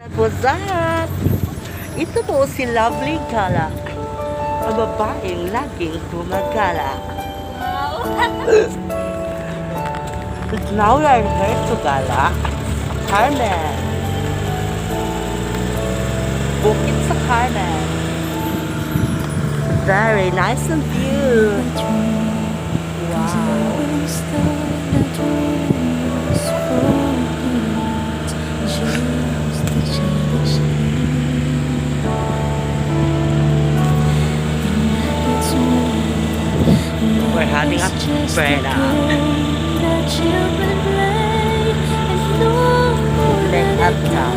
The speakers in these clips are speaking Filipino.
What's up? Ito po si Lovely Gala, ang babaeng laging gumagala. Now we are here to Gala, Carmen. Bukit sa Carmen. Very nice of you. Wow. We're having a umbrella. Then up top.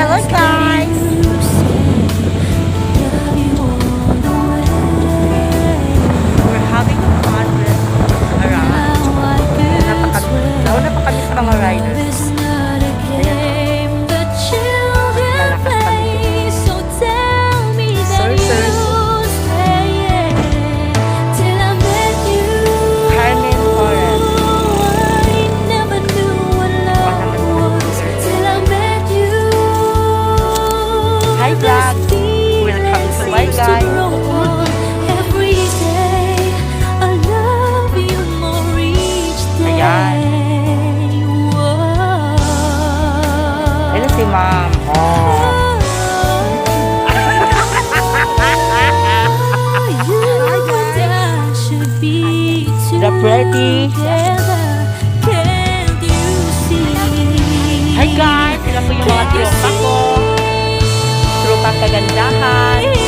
Hello guys! We're having fun around. Nauna pa kami sa mga riders. Hi vlog! Welcome to my guys! Ayan! Ayun si ma'am! Oh! The pretty! Hi guys! Sila po yung mga tropa ko! Tropang kagandahan!